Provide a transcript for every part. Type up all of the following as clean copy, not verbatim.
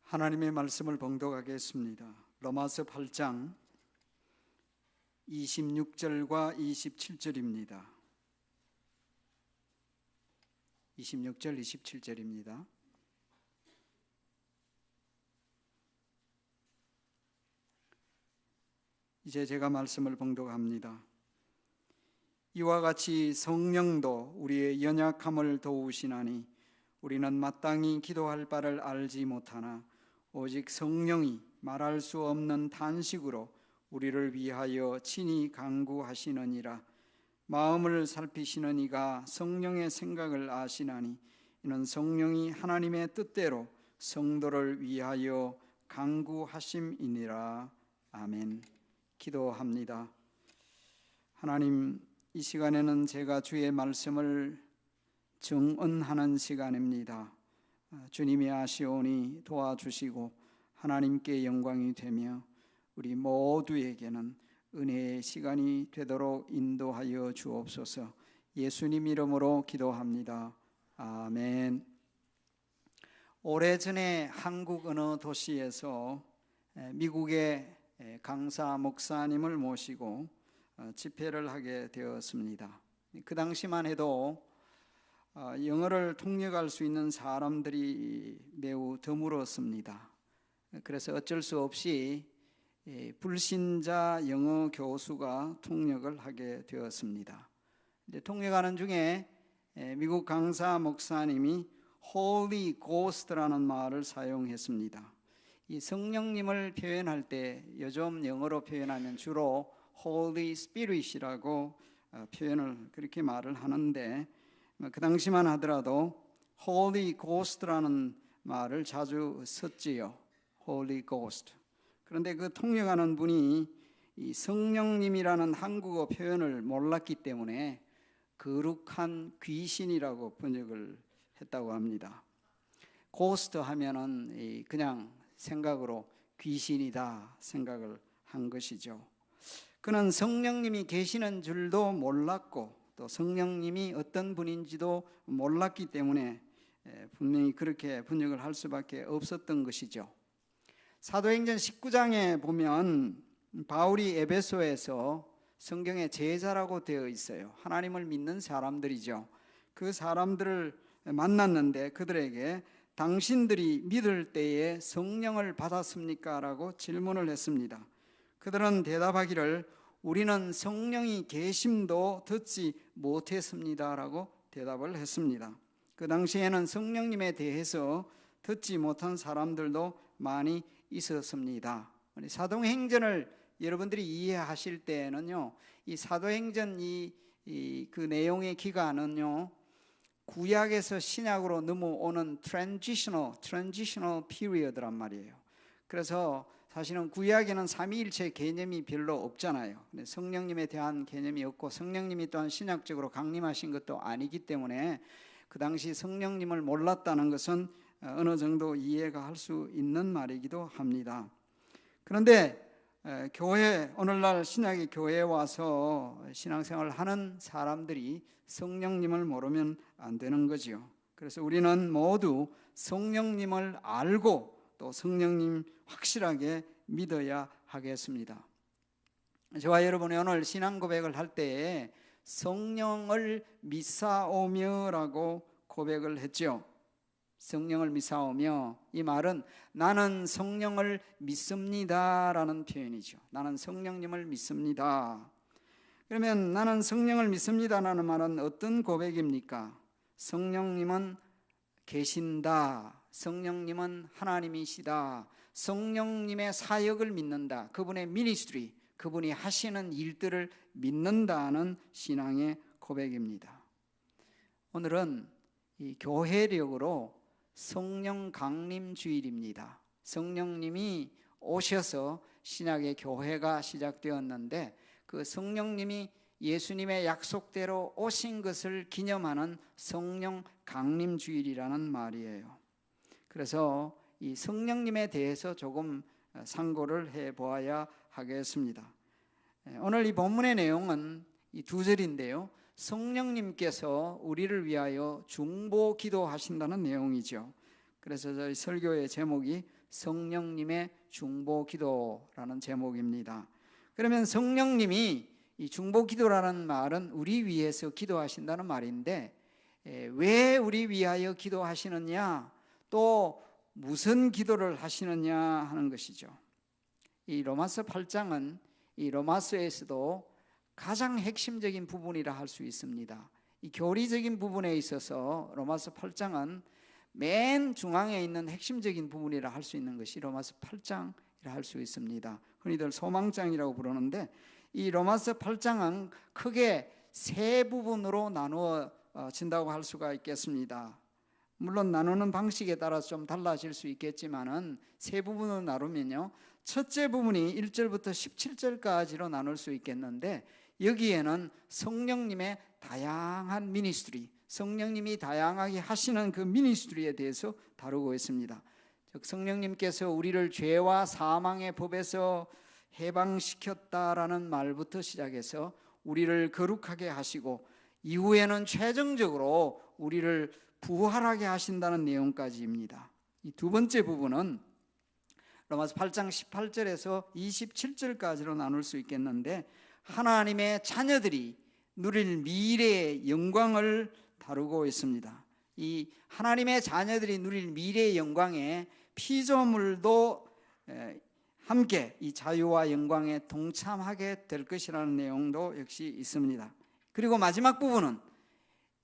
하나님의 말씀을 봉독하겠습니다. 로마서 8장 26절과 27절입니다. 26절, 27절입니다. 이제 제가 말씀을 봉독합니다. 이와 같이 성령도 우리의 연약함을 도우시나니 우리는 마땅히 기도할 바를 알지 못하나 오직 성령이 말할 수 없는 탄식으로 우리를 위하여 친히 간구하시느니라. 마음을 살피시는 이가 성령의 생각을 아시나니 이는 성령이 하나님의 뜻대로 성도를 위하여 간구하심이니라. 아멘. 기도합니다. 하나님, 이 시간에는 제가 주의 말씀을 정언하는 시간입니다. 주님이 아시오니 도와주시고 하나님께 영광이 되며 우리 모두에게는 은혜의 시간이 되도록 인도하여 주옵소서. 예수님 이름으로 기도합니다. 아멘. 오래전에 한국 어느 도시에서 미국의 강사 목사님을 모시고 집회를 하게 되었습니다. 그 당시만 해도 영어를 통역할 수 있는 사람들이 매우 드물었습니다. 그래서 어쩔 수 없이 불신자 영어 교수가 통역을 하게 되었습니다. 통역하는 중에 미국 강사 목사님이 Holy Ghost라는 말을 사용했습니다. 이 성령님을 표현할 때 요즘 영어로 표현하면 주로 Holy Spirit이라고 표현을 그렇게 말을 하는데 그 당시만 하더라도 Holy Ghost라는 말을 자주 썼지요. Holy Ghost. 그런데 그 통역하는 분이 이 성령님이라는 한국어 표현을 몰랐기 때문에 거룩한 귀신이라고 번역을 했다고 합니다. Ghost 하면은 그냥 생각으로 귀신이다 생각을 한 것이죠. 그는 성령님이 계시는 줄도 몰랐고 또 성령님이 어떤 분인지도 몰랐기 때문에 분명히 그렇게 번역을 할 수밖에 없었던 것이죠. 사도행전 19장에 보면 바울이 에베소에서 성경의 제자라고 되어 있어요. 하나님을 믿는 사람들이죠. 그 사람들을 만났는데 그들에게 당신들이 믿을 때에 성령을 받았습니까? 라고 질문을 했습니다. 그들은 대답하기를 우리는 성령이 계심도 듣지 못했습니다 라고 대답을 했습니다. 그 당시에는 성령님에 대해서 듣지 못한 사람들도 많이 있었습니다. 사도행전을 여러분들이 이해하실 때는요, 이 사도행전 그 내용의 기간은요, 구약에서 신약으로 넘어오는 transitional period란 말이에요. 그래서 사실은 구약에는 삼위일체 개념이 별로 없잖아요. 성령님에 대한 개념이 없고 성령님이 또한 신약적으로 강림하신 것도 아니기 때문에 그 당시 성령님을 몰랐다는 것은 어느 정도 이해가 할 수 있는 말이기도 합니다. 그런데 오늘날 신약의 교회에 와서 신앙생활을 하는 사람들이 성령님을 모르면 안 되는 거지요. 그래서 우리는 모두 성령님을 알고 또 성령님 확실하게 믿어야 하겠습니다. 저와 여러분이 오늘 신앙 고백을 할 때에 성령을 믿사오며라고 고백을 했죠. 성령을 믿사오며, 이 말은 나는 성령을 믿습니다라는 표현이죠. 나는 성령님을 믿습니다. 그러면 나는 성령을 믿습니다라는 말은 어떤 고백입니까? 성령님은 계신다. 성령님은 하나님이시다. 성령님의 사역을 믿는다. 그분의 미니스트리, 그분이 하시는 일들을 믿는다는 신앙의 고백입니다. 오늘은 이 교회력으로 성령 강림 주일입니다. 성령님이 오셔서 신약의 교회가 시작되었는데 그 성령님이 예수님의 약속대로 오신 것을 기념하는 성령 강림 주일이라는 말이에요. 그래서 이 성령님에 대해서 조금 상고를 해보아야 하겠습니다. 오늘 이 본문의 내용은 이 두 절인데요, 성령님께서 우리를 위하여 중보 기도하신다는 내용이죠. 그래서 저희 설교의 제목이 성령님의 중보기도라는 제목입니다. 그러면 성령님이 이 중보기도라는 말은 우리 위해서 기도하신다는 말인데 왜 우리 위하여 기도하시느냐, 또 무슨 기도를 하시느냐 하는 것이죠. 이 로마서 8장은 이 로마서에서도 가장 핵심적인 부분이라 할 수 있습니다. 이 교리적인 부분에 있어서 로마서 8장은 맨 중앙에 있는 핵심적인 부분이라 할 수 있는 것이 로마서 8장이라 할 수 있습니다. 흔히들 소망장이라고 부르는데 이 로마서 8장은 크게 세 부분으로 나누어진다고 할 수가 있겠습니다. 물론 나누는 방식에 따라서 좀 달라질 수 있겠지만은 세 부분으로 나누면요, 첫째 부분이 1절부터 17절까지로 나눌 수 있겠는데 여기에는 성령님의 다양한 미니스트리, 성령님이 다양하게 하시는 그 미니스트리에 대해서 다루고 있습니다. 즉 성령님께서 우리를 죄와 사망의 법에서 해방시켰다라는 말부터 시작해서 우리를 거룩하게 하시고 이후에는 최종적으로 우리를 부활하게 하신다는 내용까지입니다. 이 두 번째 부분은 로마서 8장 18절에서 27절까지로 나눌 수 있겠는데 하나님의 자녀들이 누릴 미래의 영광을 다루고 있습니다. 이 하나님의 자녀들이 누릴 미래의 영광에 피조물도 함께 이 자유와 영광에 동참하게 될 것이라는 내용도 역시 있습니다. 그리고 마지막 부분은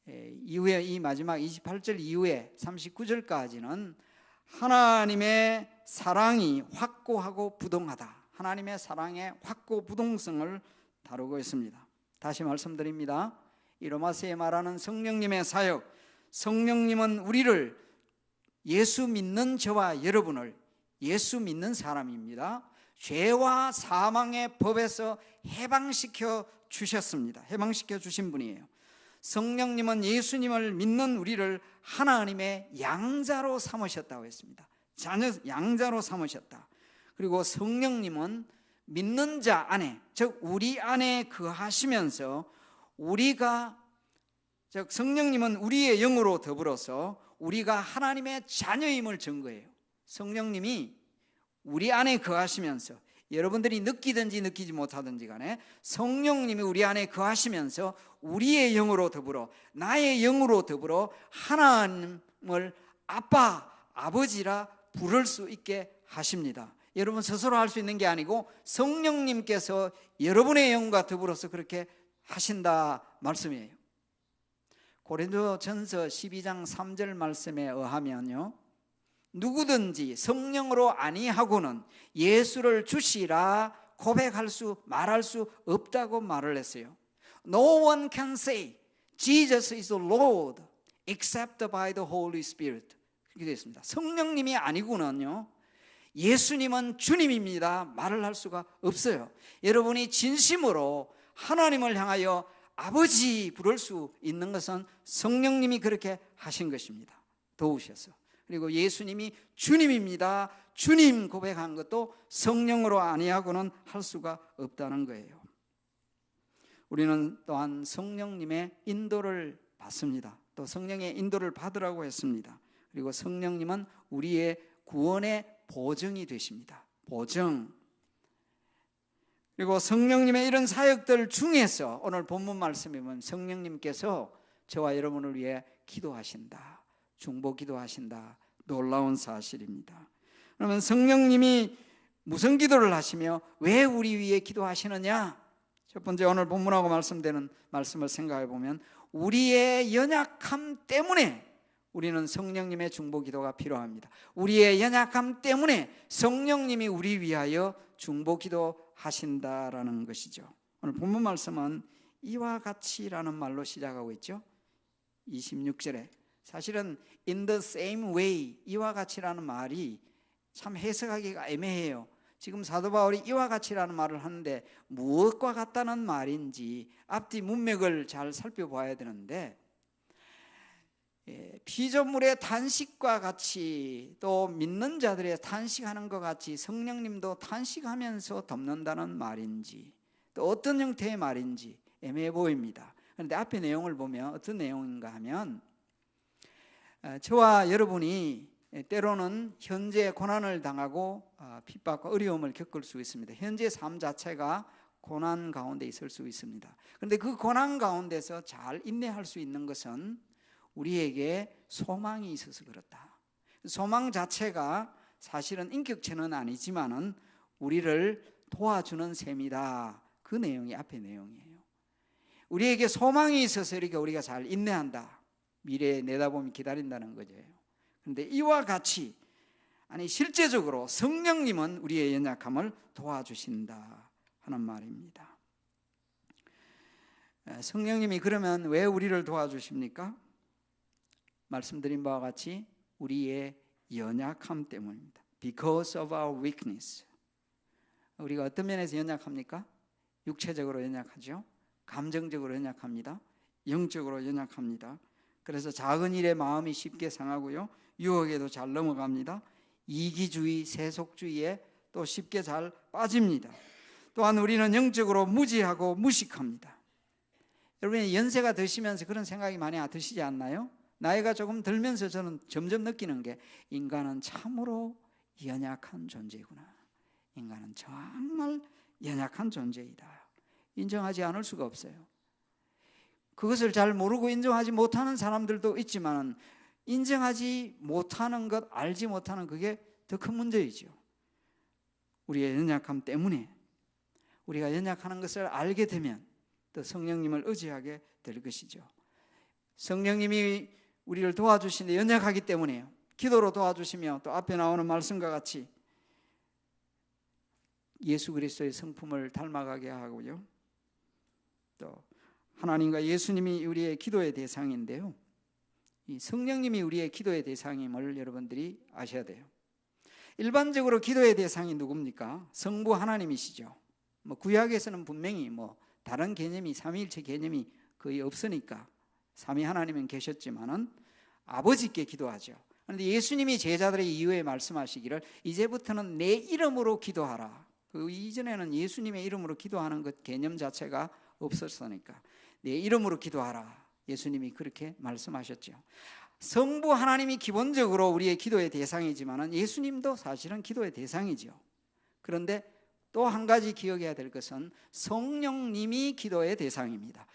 이후에 이 마지막 28절 이후에 39절까지는 하나님의 사랑이 확고하고 부동하다, 하나님의 사랑의 확고 부동성을 다루고 있습니다. 다시 말씀드립니다. 이 로마서에 말하는 성령님의 사역, 성령님은 우리를, 예수 믿는 저와 여러분을, 예수 믿는 사람입니다, 죄와 사망의 법에서 해방시켜 주셨습니다. 해방시켜 주신 분이에요. 성령님은 예수님을 믿는 우리를 하나님의 양자로 삼으셨다고 했습니다. 자녀 양자로 삼으셨다. 그리고 성령님은 믿는 자 안에, 즉 우리 안에 거하시면서 우리가, 즉 성령님은 우리의 영으로 더불어서 우리가 하나님의 자녀임을 증거해요. 성령님이 우리 안에 거하시면서, 여러분들이 느끼든지 느끼지 못하든지 간에 성령님이 우리 안에 거하시면서 우리의 영으로 더불어, 나의 영으로 더불어 하나님을 아빠, 아버지라 부를 수 있게 하십니다. 여러분 스스로 할 수 있는 게 아니고 성령님께서 여러분의 영과 더불어서 그렇게 하신다 말씀이에요. 고린도전서 12장 3절 말씀에 의하면요, 누구든지 성령으로 아니하고는 예수를 주시라 고백할 수, 말할 수 없다고 말을 했어요. No one can say Jesus is the Lord except by the Holy Spirit. 그렇게 되어 있습니다. 성령님이 아니고는요, 예수님은 주님입니다 말을 할 수가 없어요. 여러분이 진심으로 하나님을 향하여 아버지 부를 수 있는 것은 성령님이 그렇게 하신 것입니다. 도우셔서. 그리고 예수님이 주님입니다, 주님 고백한 것도 성령으로 아니하고는 할 수가 없다는 거예요. 우리는 또한 성령님의 인도를 받습니다. 또 성령의 인도를 받으라고 했습니다. 그리고 성령님은 우리의 구원의 보증이 되십니다. 보증. 그리고 성령님의 이런 사역들 중에서 오늘 본문 말씀에 보면 성령님께서 저와 여러분을 위해 기도하신다, 중보 기도하신다. 놀라운 사실입니다. 그러면 성령님이 무슨 기도를 하시며 왜 우리 위해 기도하시느냐? 첫 번째 오늘 본문하고 말씀되는 말씀을 생각해 보면 우리의 연약함 때문에 우리는 성령님의 중보 기도가 필요합니다. 우리의 연약함 때문에 성령님이 우리 위하여 중보 기도하신다라는 것이죠. 오늘 본문 말씀은 이와 같이라는 말로 시작하고 있죠. 26절에 사실은 in the same way, 이와 같이라는 말이 참 해석하기가 애매해요. 지금 사도 바울이 이와 같이라는 말을 하는데 무엇과 같다는 말인지 앞뒤 문맥을 잘 살펴봐야 되는데, 피조물의 탄식과 같이 또 믿는 자들의 탄식하는 것 같이 성령님도 탄식하면서 덮는다는 말인지 또 어떤 형태의 말인지 애매해 보입니다. 그런데 앞에 내용을 보면 어떤 내용인가 하면 저와 여러분이 때로는 현재 고난을 당하고 핍박과 어려움을 겪을 수 있습니다. 현재 삶 자체가 고난 가운데 있을 수 있습니다. 그런데 그 고난 가운데서 잘 인내할 수 있는 것은 우리에게 소망이 있어서 그렇다. 소망 자체가 사실은 인격체는 아니지만은 우리를 도와주는 셈이다. 그 내용이 앞에 내용이에요. 우리에게 소망이 있어서 이렇게 우리가 잘 인내한다. 미래에 내다보면 기다린다는 거죠. 그런데 이와 같이 실제적으로 성령님은 우리의 연약함을 도와주신다 하는 말입니다. 성령님이 그러면 왜 우리를 도와주십니까? 말씀드린 바와 같이 우리의 연약함 때문입니다. Because of our weakness. 우리가 어떤 면에서 연약합니까? 육체적으로 연약하죠. 감정적으로 연약합니다. 영적으로 연약합니다. 그래서 작은 일에 마음이 쉽게 상하고요, 유혹에도 잘 넘어갑니다. 이기주의, 세속주의에 또 쉽게 잘 빠집니다. 또한 우리는 영적으로 무지하고 무식합니다. 여러분, 연세가 드시면서 그런 생각이 많이 드시지 않나요? 나이가 조금 들면서 저는 점점 느끼는 게 인간은 참으로 연약한 존재구나. 인간은 정말 연약한 존재이다. 인정하지 않을 수가 없어요. 그것을 잘 모르고 인정하지 못하는 사람들도 있지만 인정하지 못하는 것, 알지 못하는 그게 더 큰 문제이죠. 우리의 연약함 때문에 우리가 연약하는 것을 알게 되면 또 성령님을 의지하게 될 것이죠. 성령님이 우리를 도와주시는데 연약하기 때문에요. 기도로 도와주시며 또 앞에 나오는 말씀과 같이 예수 그리스도의 성품을 닮아가게 하고요. 또 하나님과 예수님이 우리의 기도의 대상인데요. 이 성령님이 우리의 기도의 대상임을 여러분들이 아셔야 돼요. 일반적으로 기도의 대상이 누굽니까? 성부 하나님이시죠. 구약에서는 분명히 다른 개념이, 삼위일체 개념이 거의 없으니까 삼위 하나님은 계셨지만은 아버지께 기도하죠. 그런데 예수님이 제자들의 이후에 말씀하시기를 이제부터는 내 이름으로 기도하라. 그 이전에는 예수님의 이름으로 기도하는 것 개념 자체가 없었으니까 내 이름으로 기도하라. 예수님이 그렇게 말씀하셨죠. 성부 하나님이 기본적으로 우리의 기도의 대상이지만 예수님도 사실은 기도의 대상이죠. 그런데 또 한 가지 기억해야 될 것은 성령님이 기도의 대상입니다.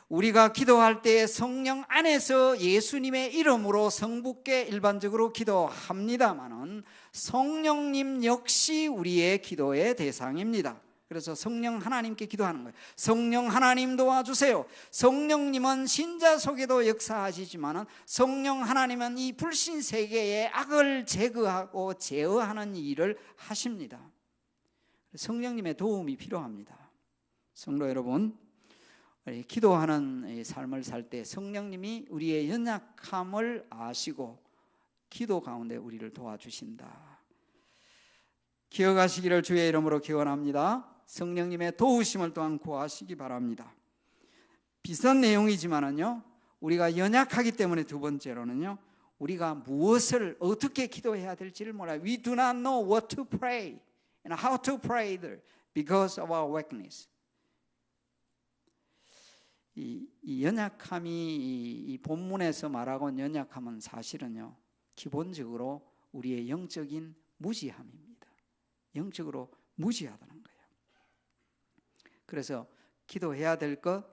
우리가 기도할 때 성령 안에서 예수님의 이름으로 성부께 일반적으로 기도합니다마는 성령님 역시 우리의 기도의 대상입니다. 그래서 성령 하나님께 기도하는 거예요. 성령 하나님 도와주세요. 성령님은 신자 속에도 역사하시지만 성령 하나님은 이 불신 세계의 악을 제거하고 제어하는 일을 하십니다. 성령님의 도움이 필요합니다. 성도 여러분, 기도하는 삶을 살 때 성령님이 우리의 연약함을 아시고 기도 가운데 우리를 도와주신다. 기억하시기를 주의 이름으로 기원합니다. 성령님의 도우심을 또한 구하시기 바랍니다. 비슷한 내용이지만은요, 우리가 연약하기 때문에 두 번째로는요, 우리가 무엇을 어떻게 기도해야 될지를 몰라요. We do not know what to pray and how to pray because of our weakness. 이 연약함이 이 본문에서 말하고 있는 연약함은 사실은요, 기본적으로 우리의 영적인 무지함입니다. 영적으로 무지하다는 거예요. 그래서 기도해야 될 것,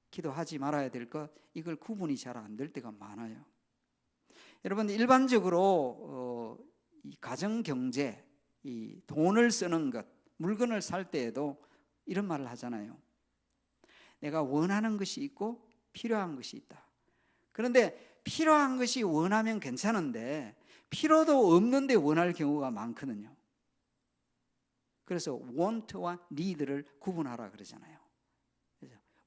기도하지 말아야 될 것, 이걸 구분이 잘 안 될 때가 많아요. 여러분, 일반적으로 이 가정 경제, 이 돈을 쓰는 것, 물건을 살 때에도 이런 말을 하잖아요. 내가 원하는 것이 있고 필요한 것이 있다. 그런데 필요한 것이 원하면 괜찮은데 필요도 없는데 원할 경우가 많거든요. 그래서 want와 need를 구분하라 그러잖아요.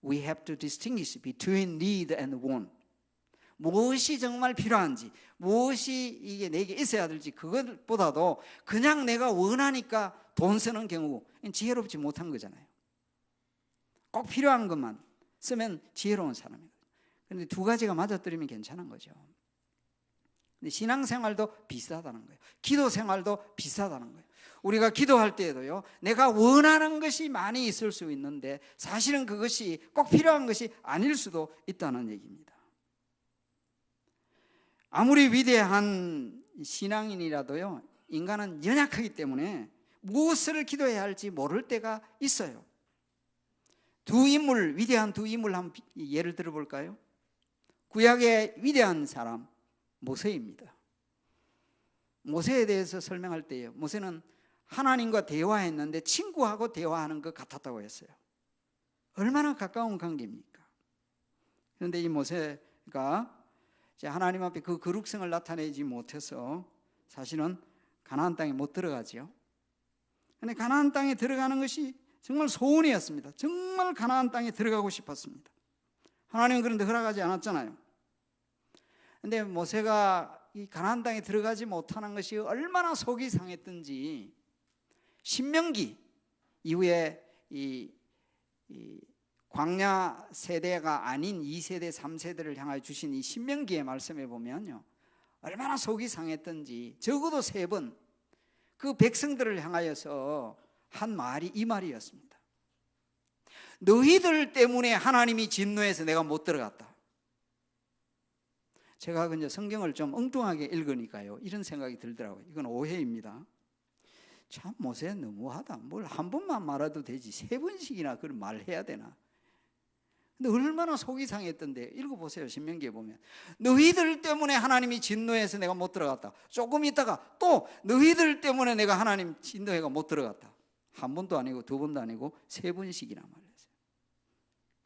We have to distinguish between need and want. 무엇이 정말 필요한지, 무엇이 이게 내게 있어야 될지 그것보다도 그냥 내가 원하니까 돈 쓰는 경우 지혜롭지 못한 거잖아요. 꼭 필요한 것만 쓰면 지혜로운 사람이에요. 그런데 두 가지가 맞아떨어지면 괜찮은 거죠. 근데 신앙생활도 비슷하다는 거예요. 기도 생활도 비슷하다는 거예요. 우리가 기도할 때에도요, 내가 원하는 것이 많이 있을 수 있는데 사실은 그것이 꼭 필요한 것이 아닐 수도 있다는 얘기입니다. 아무리 위대한 신앙인이라도요, 인간은 연약하기 때문에 무엇을 기도해야 할지 모를 때가 있어요. 위대한 두 인물 한번 예를 들어볼까요? 구약의 위대한 사람 모세입니다. 모세에 대해서 설명할 때요, 모세는 하나님과 대화했는데 친구하고 대화하는 것 같았다고 했어요. 얼마나 가까운 관계입니까? 그런데 이 모세가 하나님 앞에 그 거룩성을 나타내지 못해서 사실은 가나안 땅에 못 들어가죠. 그런데 가나안 땅에 들어가는 것이 정말 소원이었습니다. 정말 가나안 땅에 들어가고 싶었습니다. 하나님은 그런데 허락하지 않았잖아요. 그런데 모세가 이 가나안 땅에 들어가지 못하는 것이 얼마나 속이 상했던지 신명기 이후에 이 광야 세대가 아닌 2세대, 3세대를 향하여 주신 이 신명기의 말씀에 보면요, 얼마나 속이 상했던지 적어도 3번 그 백성들을 향하여서 한 말이 이 말이었습니다. 너희들 때문에 하나님이 진노해서 내가 못 들어갔다. 제가 이제 성경을 좀 엉뚱하게 읽으니까요, 이런 생각이 들더라고요. 이건 오해입니다. 참 모세 너무하다. 뭘 한 번만 말해도 되지 3번씩이나 그걸 말해야 되나. 근데 얼마나 속이 상했던데. 읽어보세요. 신명기에 보면 너희들 때문에 하나님이 진노해서 내가 못 들어갔다. 조금 있다가 또 너희들 때문에 내가 하나님 진노해가 못 들어갔다. 한 번도 아니고 2번도 아니고 3번씩이나 말했어요.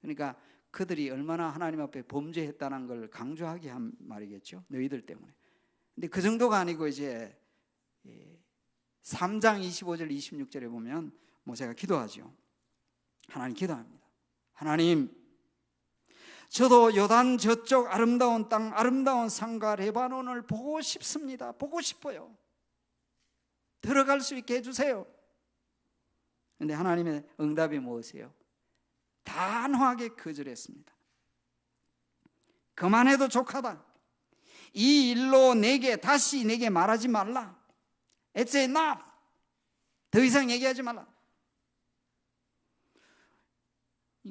그러니까 그들이 얼마나 하나님 앞에 범죄했다는 걸 강조하게 한 말이겠죠. 너희들 때문에. 근데 그 정도가 아니고 이제 3장 25절 26절에 보면 모세가 기도하죠. 하나님 기도합니다. 하나님, 저도 요단 저쪽 아름다운 땅, 아름다운 산과 레바논을 보고 싶습니다. 보고 싶어요. 들어갈 수 있게 해주세요. 그런데 하나님의 응답이 무엇이에요? 단호하게 거절했습니다. 그만해도 족하다. 이 일로 다시 내게 말하지 말라. It's enough. 더 이상 얘기하지 말라.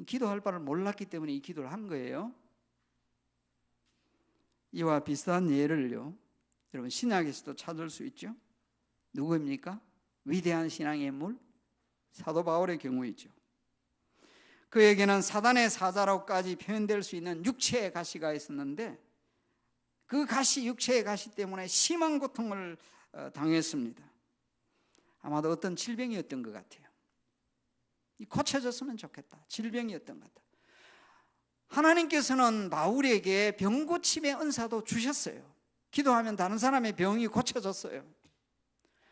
기도할 바를 몰랐기 때문에 이 기도를 한 거예요. 이와 비슷한 예를요, 여러분 신약에서도 찾을 수 있죠. 누구입니까? 위대한 신앙의 인물 사도 바울의 경우이죠. 그에게는 사단의 사자로까지 표현될 수 있는 육체의 가시가 있었는데 그 가시, 육체의 가시 때문에 심한 고통을 당했습니다. 아마도 어떤 질병이었던 것 같아요. 고쳐졌으면 좋겠다. 질병이었던 것 같아요. 하나님께서는 바울에게 병고침의 은사도 주셨어요. 기도하면 다른 사람의 병이 고쳐졌어요.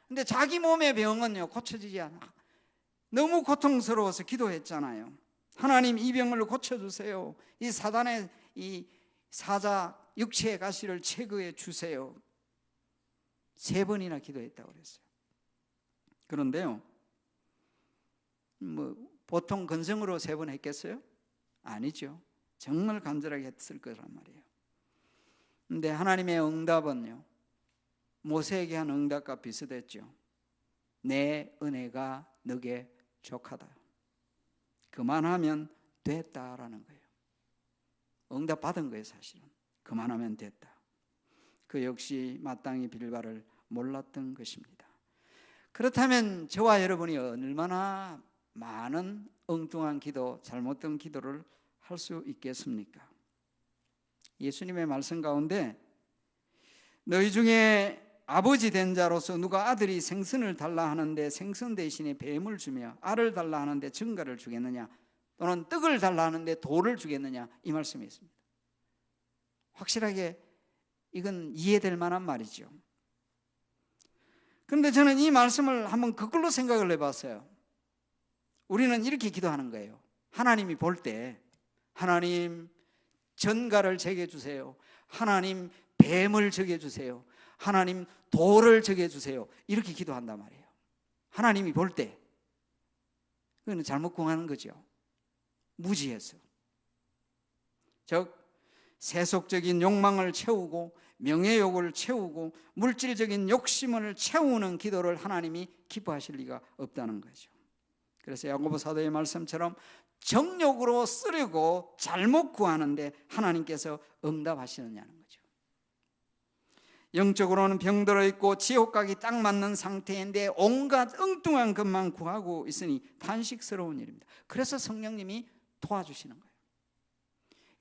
근데 자기 몸의 병은요, 고쳐지지 않아. 너무 고통스러워서 기도했잖아요. 하나님, 이 병을 고쳐주세요. 이 사단의 이 사자 육체의 가시를 제거해 주세요. 3번이나 기도했다고 그랬어요. 그런데요, 보통 건성으로 3번 했겠어요? 아니죠. 정말 간절하게 했을 거란 말이에요. 그런데 하나님의 응답은요, 모세에게 한 응답과 비슷했죠. 내 은혜가 너게 족하다. 그만하면 됐다라는 거예요. 응답 받은 거예요. 사실은 그만하면 됐다. 그 역시 마땅히 빌 바를 몰랐던 것입니다. 그렇다면 저와 여러분이 얼마나 많은 엉뚱한 기도, 잘못된 기도를 할 수 있겠습니까? 예수님의 말씀 가운데 너희 중에 아버지 된 자로서 누가 아들이 생선을 달라 하는데 생선 대신에 뱀을 주며 알을 달라 하는데 증거를 주겠느냐, 또는 떡을 달라 하는데 돌을 주겠느냐, 이 말씀이 있습니다. 확실하게 이건 이해될 만한 말이죠. 그런데 저는 이 말씀을 한번 거꾸로 생각을 해봤어요. 우리는 이렇게 기도하는 거예요. 하나님이 볼 때 하나님 전갈을 제게 주세요. 하나님 뱀을 적게 주세요. 하나님 돌을 적게 주세요. 이렇게 기도한단 말이에요. 하나님이 볼 때. 그건 잘못 구하는 거죠. 무지해서. 즉 세속적인 욕망을 채우고 명예욕을 채우고 물질적인 욕심을 채우는 기도를 하나님이 기뻐하실 리가 없다는 거죠. 그래서 야고보 사도의 말씀처럼 정욕으로 쓰려고 잘못 구하는데 하나님께서 응답하시느냐는 거죠. 영적으로는 병들어 있고 지옥 가기 딱 맞는 상태인데 온갖 엉뚱한 것만 구하고 있으니 탄식스러운 일입니다. 그래서 성령님이 도와주시는 거예요.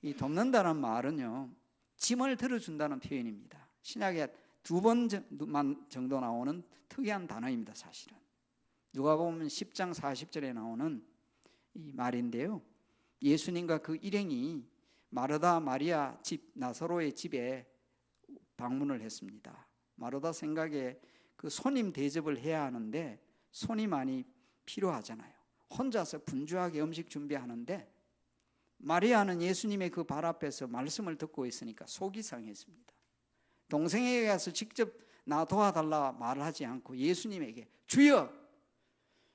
이 돕는다는 말은요, 짐을 들어준다는 표현입니다. 신약에 2번 정도 나오는 특이한 단어입니다. 사실은 누가복음 10장 40절에 나오는 이 말인데요, 예수님과 그 일행이 마르다 마리아 집 나사로의 집에 방문을 했습니다. 마르다 생각에 그 손님 대접을 해야 하는데 손이 많이 필요하잖아요. 혼자서 분주하게 음식 준비하는데 마리아는 예수님의 그 발 앞에서 말씀을 듣고 있으니까 속이 상했습니다. 동생에게 가서 직접 나 도와달라 말하지 않고 예수님에게 주여,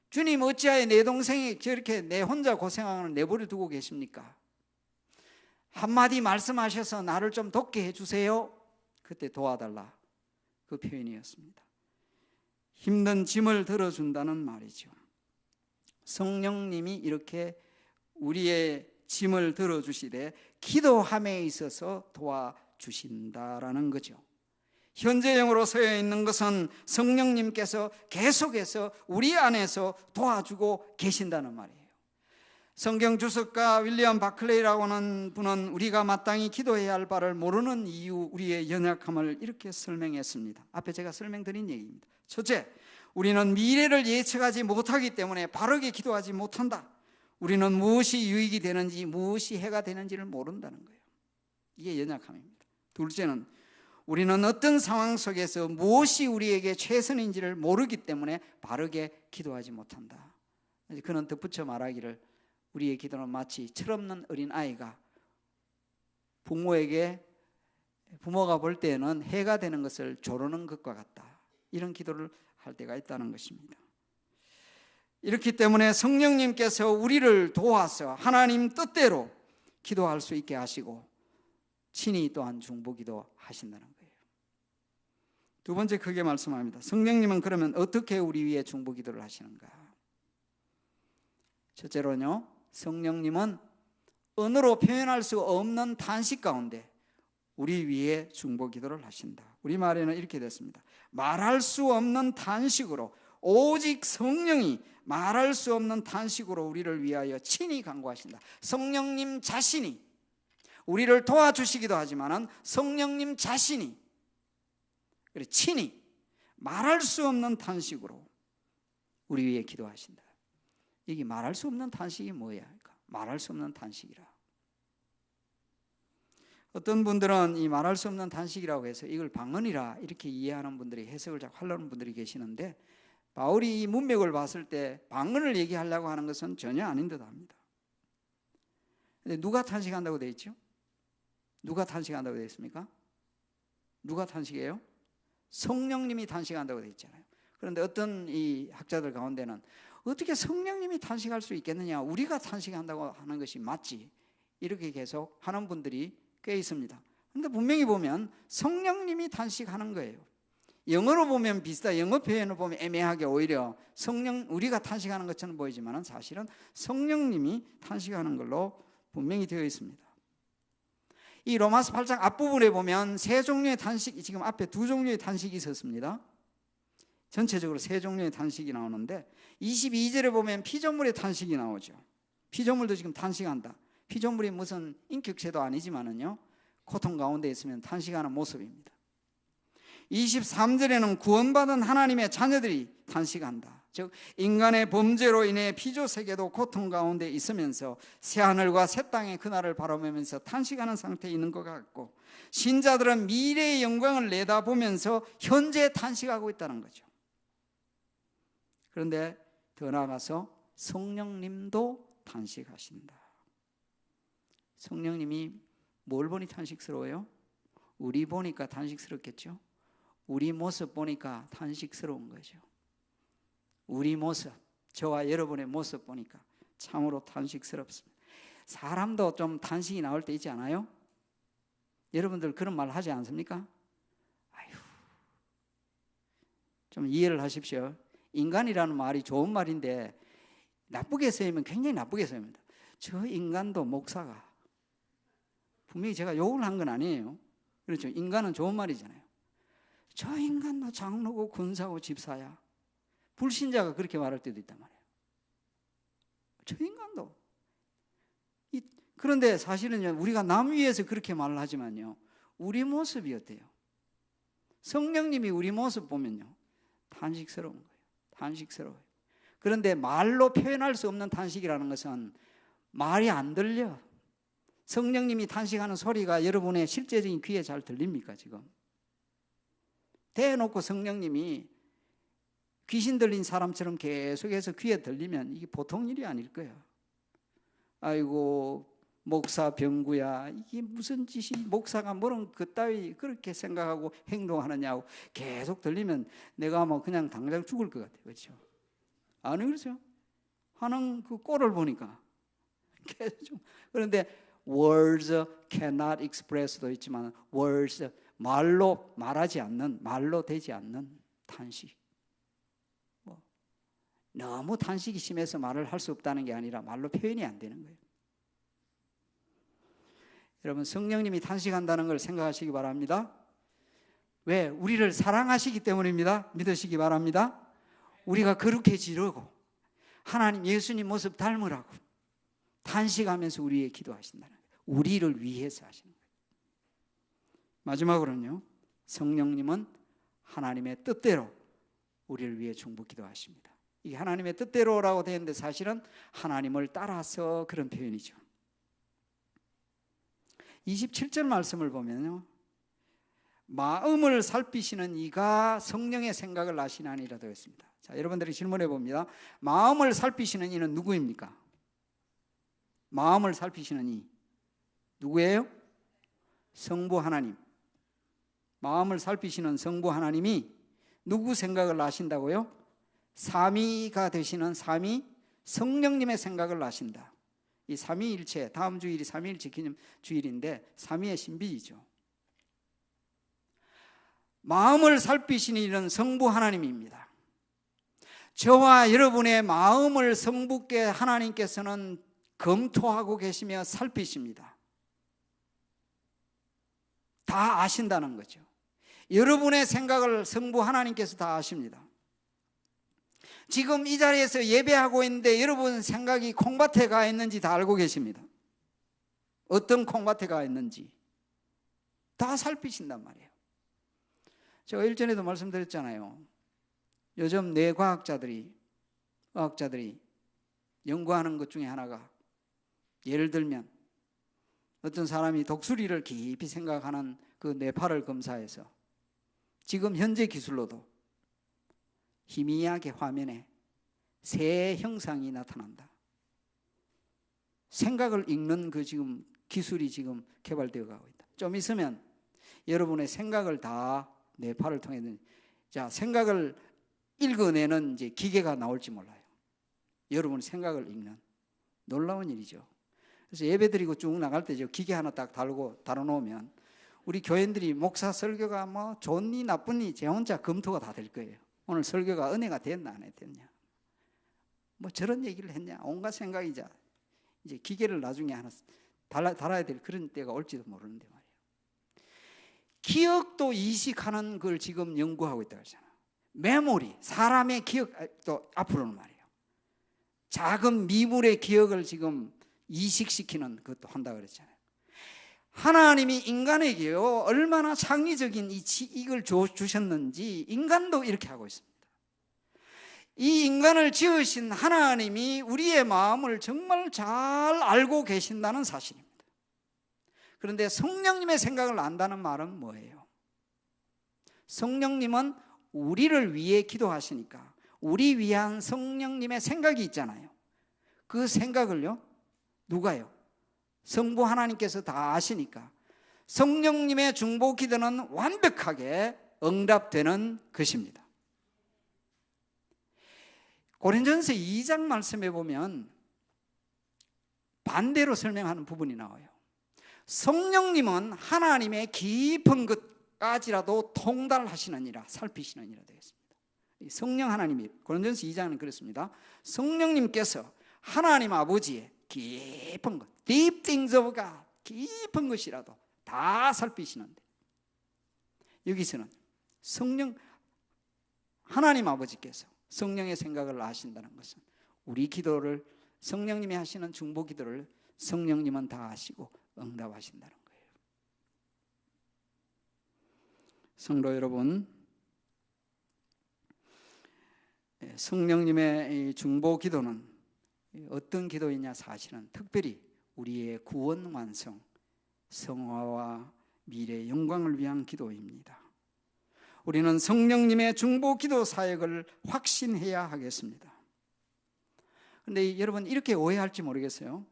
주님 어찌하여 내 동생이 저렇게 내 혼자 고생하는 내버려 두고 계십니까? 한마디 말씀하셔서 나를 좀 돕게 해주세요. 그때 도와달라, 그 표현이었습니다. 힘든 짐을 들어준다는 말이죠. 성령님이 이렇게 우리의 짐을 들어주시되 기도함에 있어서 도와주신다라는 거죠. 현재형으로 서여 있는 것은 성령님께서 계속해서 우리 안에서 도와주고 계신다는 말이에요. 성경 주석가 윌리엄 바클레이라고 하는 분은 우리가 마땅히 기도해야 할 바를 모르는 이유, 우리의 연약함을 이렇게 설명했습니다. 앞에 제가 설명드린 얘기입니다. 첫째, 우리는 미래를 예측하지 못하기 때문에 바르게 기도하지 못한다. 우리는 무엇이 유익이 되는지 무엇이 해가 되는지를 모른다는 거예요. 이게 연약함입니다. 둘째는 우리는 어떤 상황 속에서 무엇이 우리에게 최선인지를 모르기 때문에 바르게 기도하지 못한다. 그는 덧붙여 말하기를 우리의 기도는 마치 철없는 어린아이가 부모가 볼 때는 해가 되는 것을 조르는 것과 같다. 이런 기도를 할 때가 있다는 것입니다. 이렇기 때문에 성령님께서 우리를 도와서 하나님 뜻대로 기도할 수 있게 하시고 친히 또한 중보기도 하신다는 거예요. 두 번째 크게 말씀합니다. 성령님은 그러면 어떻게 우리 위해 중보기도를 하시는가? 첫째로는요, 성령님은 언어로 표현할 수 없는 탄식 가운데 우리 위해 중보기도를 하신다. 우리말에는 이렇게 됐습니다. 말할 수 없는 탄식으로, 오직 성령이 말할 수 없는 탄식으로 우리를 위하여 친히 간구하신다. 성령님 자신이 우리를 도와주시기도 하지만 성령님 자신이 친히 말할 수 없는 탄식으로 우리 위해 기도하신다. 이게 말할 수 없는 탄식이 뭐야? 말할 수 없는 탄식이라. 어떤 분들은 이 말할 수 없는 탄식이라고 해서 이걸 방언이라 이렇게 이해하는 분들이, 해석을 자꾸 하려는 분들이 계시는데, 바울이 이 문맥을 봤을 때 방언을 얘기하려고 하는 것은 전혀 아닌 듯 합니다. 근데 누가 탄식한다고 되어 있죠? 누가 탄식한다고 되어 있습니까? 누가 탄식해요? 성령님이 탄식한다고 되어 있잖아요. 그런데 어떤 이 학자들 가운데는 어떻게 성령님이 탄식할 수 있겠느냐, 우리가 탄식한다고 하는 것이 맞지, 이렇게 계속 하는 분들이 꽤 있습니다. 그런데 분명히 보면 성령님이 탄식하는 거예요. 영어로 보면 비슷하다. 영어 표현을 보면 애매하게 오히려 우리가 탄식하는 것처럼 보이지만 사실은 성령님이 탄식하는 걸로 분명히 되어 있습니다. 이 로마서 8장 앞부분에 보면 세 종류의 탄식, 지금 앞에 두 종류의 탄식이 있었습니다. 전체적으로 세 종류의 탄식이 나오는데 22절에 보면 피조물의 탄식이 나오죠. 피조물도 지금 탄식한다. 피조물이 무슨 인격체도 아니지만은요, 고통 가운데 있으면 탄식하는 모습입니다. 23절에는 구원받은 하나님의 자녀들이 탄식한다. 즉 인간의 범죄로 인해 피조세계도 고통 가운데 있으면서 새하늘과 새 땅의 그날을 바라보면서 탄식하는 상태에 있는 것 같고, 신자들은 미래의 영광을 내다보면서 현재 탄식하고 있다는 거죠. 그런데 더 나아가서 성령님도 탄식하신다. 성령님이 뭘 보니 탄식스러워요? 우리 보니까 탄식스럽겠죠. 우리 모습 보니까 탄식스러운 거죠. 우리 모습, 저와 여러분의 모습 보니까 참으로 탄식스럽습니다. 사람도 좀 탄식이 나올 때 있지 않아요? 여러분들 그런 말 하지 않습니까? 아휴, 좀 이해를 하십시오. 인간이라는 말이 좋은 말인데 나쁘게 쓰이면 굉장히 나쁘게 쓰입니다. 저 인간도 목사가, 분명히 제가 욕을 한 건 아니에요. 그렇죠. 인간은 좋은 말이잖아요. 저 인간도 장로고 군사고 집사야. 불신자가 그렇게 말할 때도 있단 말이에요. 저 인간도. 그런데 사실은요, 우리가 남 위에서 그렇게 말을 하지만요, 우리 모습이 어때요? 성령님이 우리 모습 보면요, 탄식스러운 거예요. 탄식스러워요. 그런데 말로 표현할 수 없는 탄식이라는 것은 말이 안 들려. 성령님이 탄식하는 소리가 여러분의 실제적인 귀에 잘 들립니까 지금? 대놓고 성령님이 귀신 들린 사람처럼 계속해서 귀에 들리면 이게 보통 일이 아닐 거예요. 아이고 목사 병구야, 이게 무슨 짓이, 목사가 뭐는 그따위 그렇게 생각하고 행동하느냐고 계속 들리면 내가 뭐 그냥 당장 죽을 것 같아요. 그렇죠? 아니 그렇죠? 하는 그 꼴을 보니까 계속. 그런데 words cannot express도 있지만 words, 말로 말하지 않는, 말로 되지 않는 탄식. 너무 탄식이 심해서 말을 할 수 없다는 게 아니라 말로 표현이 안 되는 거예요. 여러분, 성령님이 탄식한다는 걸 생각하시기 바랍니다. 왜? 우리를 사랑하시기 때문입니다. 믿으시기 바랍니다. 우리가 거룩해지려고 하나님 예수님 모습 닮으라고 탄식하면서 우리의 기도하신다는 거예요. 우리를 위해서 하시는 거예요. 마지막으로는요, 성령님은 하나님의 뜻대로 우리를 위해 중보 기도하십니다. 이게 하나님의 뜻대로라고 되어 있는데 사실은 하나님을 따라서 그런 표현이죠. 27절 말씀을 보면요, 마음을 살피시는 이가 성령의 생각을 아시나니라 되어 있습니다. 자, 여러분들이 질문해 봅니다. 마음을 살피시는 이는 누구입니까? 마음을 살피시는 이 누구예요? 성부 하나님. 마음을 살피시는 성부 하나님이 누구 생각을 아신다고요? 삼위가 되시는 삼위 성령님의 생각을 아신다. 이 삼위일체, 다음 주일이 삼위일체 기념 주일인데 삼위의 신비이죠. 마음을 살피시는 이는 성부 하나님입니다. 저와 여러분의 마음을 성부께 하나님께서는 검토하고 계시며 살피십니다. 다 아신다는 거죠. 여러분의 생각을 성부 하나님께서 다 아십니다. 지금 이 자리에서 예배하고 있는데 여러분 생각이 콩밭에 가 있는지 다 알고 계십니다. 어떤 콩밭에 가 있는지 다 살피신단 말이에요. 제가 일전에도 말씀드렸잖아요. 요즘 뇌과학자들이, 의학자들이 연구하는 것 중에 하나가, 예를 들면 어떤 사람이 독수리를 깊이 생각하는 그 뇌파를 검사해서 지금 현재 기술로도 희미하게 화면에 새 형상이 나타난다. 생각을 읽는 그 지금 기술이 지금 개발되어 가고 있다. 좀 있으면 여러분의 생각을 다 뇌파를 통해, 자, 생각을 읽어내는 이제 기계가 나올지 몰라요. 여러분의 생각을 읽는 놀라운 일이죠. 그래서 예배드리고 쭉 나갈 때 기계 하나 딱 달고 달아놓으면 우리 교인들이 목사 설교가 뭐 좋니 나쁘니 제 혼자 검토가 다 될 거예요. 오늘 설교가 은혜가 됐나 안 됐냐, 뭐 저런 얘기를 했냐, 온갖 생각이 이제 기계를 나중에 하나 달아야 될 그런 때가 올지도 모르는데 말이에요. 기억도 이식하는 걸 지금 연구하고 있다고 하잖아요. 메모리, 사람의 기억도 앞으로는 말이에요. 작은 미물의 기억을 지금 이식시키는 것도 한다고 그랬잖아요. 하나님이 인간에게요 얼마나 창의적인 이걸 주셨는지 인간도 이렇게 하고 있습니다. 이 인간을 지으신 하나님이 우리의 마음을 정말 잘 알고 계신다는 사실입니다. 그런데 성령님의 생각을 안다는 말은 뭐예요? 성령님은 우리를 위해 기도하시니까 우리 위한 성령님의 생각이 있잖아요. 그 생각을요 누가요? 성부 하나님께서 다 아시니까 성령님의 중보 기도는 완벽하게 응답되는 것입니다. 고린도전서 2장 말씀에 보면 반대로 설명하는 부분이 나와요. 성령님은 하나님의 깊은 것까지라도 통달하시느니라, 살피시느니라 되겠습니다. 성령 하나님이, 고린도전서 2장은 그렇습니다. 성령님께서 하나님 아버지의 깊은 것, deep things of God, 깊은 것이라도 다 살피시는데, 여기서는 성령, 하나님 아버지께서 성령의 생각을 아신다는 것은 우리 기도를, 성령님이 하시는 중보 기도를 성령님은 다 아시고 응답하신다는 거예요. 성도 여러분, 성령님의 이 중보 기도는 어떤 기도이냐? 사실은 특별히 우리의 구원 완성, 성화와 미래의 영광을 위한 기도입니다. 우리는 성령님의 중보 기도 사역을 확신해야 하겠습니다. 그런데 여러분, 이렇게 오해할지 모르겠어요.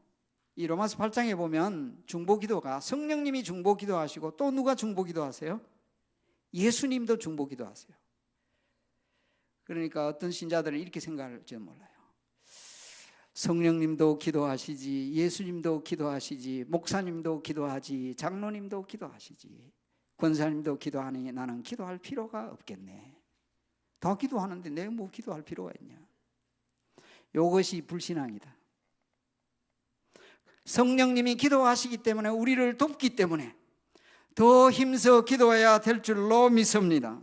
이 로마서 8장에 보면 중보 기도가 성령님이 중보 기도하시고 또 누가 중보 기도하세요? 예수님도 중보 기도하세요. 그러니까 어떤 신자들은 이렇게 생각할지 몰라요. 성령님도 기도하시지, 예수님도 기도하시지, 목사님도 기도하지, 장로님도 기도하시지, 권사님도 기도하니 나는 기도할 필요가 없겠네. 다 기도하는데 내가 뭐 기도할 필요가 있냐? 이것이 불신앙이다. 성령님이 기도하시기 때문에, 우리를 돕기 때문에 더 힘써 기도해야 될 줄로 믿습니다.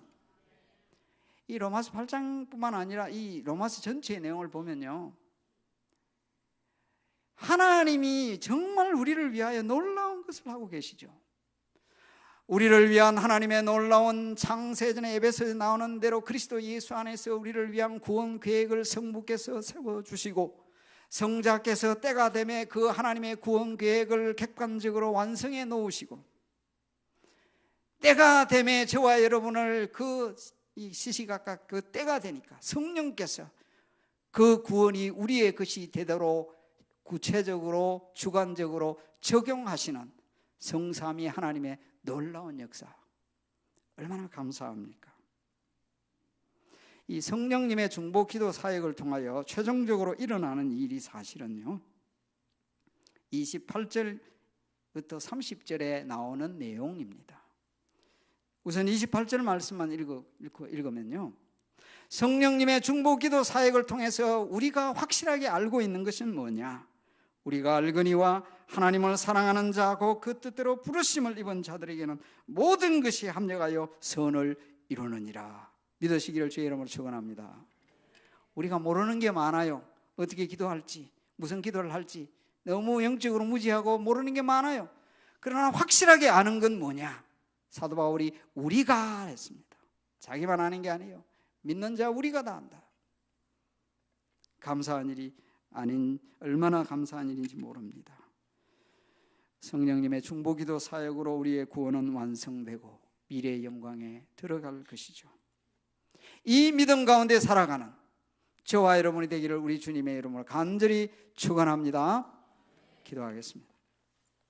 이 로마서 8장뿐만 아니라 이 로마서 전체의 내용을 보면요, 하나님이 정말 우리를 위하여 놀라운 것을 하고 계시죠. 우리를 위한 하나님의 놀라운 창세전에 에베소에 나오는 대로 그리스도 예수 안에서 우리를 위한 구원 계획을 성부께서 세워주시고, 성자께서 때가 되매 그 하나님의 구원 계획을 객관적으로 완성해 놓으시고, 때가 되매 저와 여러분을 이 시시각각 그 때가 되니까 성령께서 그 구원이 우리의 것이 되도록 구체적으로 주관적으로 적용하시는 성삼위 하나님의 놀라운 역사, 얼마나 감사합니까? 이 성령님의 중보 기도 사역을 통하여 최종적으로 일어나는 일이 사실은요, 28절부터 30절에 나오는 내용입니다. 우선 28절 말씀만 읽으면요, 성령님의 중보 기도 사역을 통해서 우리가 확실하게 알고 있는 것은 뭐냐? 우리가 알거니와 하나님을 사랑하는 자고 그 뜻대로 부르심을 입은 자들에게는 모든 것이 합력하여 선을 이루느니라. 믿으시기를 주의 이름으로 축원합니다. 우리가 모르는 게 많아요. 어떻게 기도할지, 무슨 기도를 할지 너무 영적으로 무지하고 모르는 게 많아요. 그러나 확실하게 아는 건 뭐냐? 사도 바울이 우리가 했습니다. 자기만 아는 게 아니에요. 믿는 자 우리가 다 안다. 감사한 일이 아닌, 얼마나 감사한 일인지 모릅니다. 성령님의 중보기도 사역으로 우리의 구원은 완성되고 미래의 영광에 들어갈 것이죠. 이 믿음 가운데 살아가는 저와 여러분이 되기를 우리 주님의 이름으로 간절히 축원합니다. 기도하겠습니다.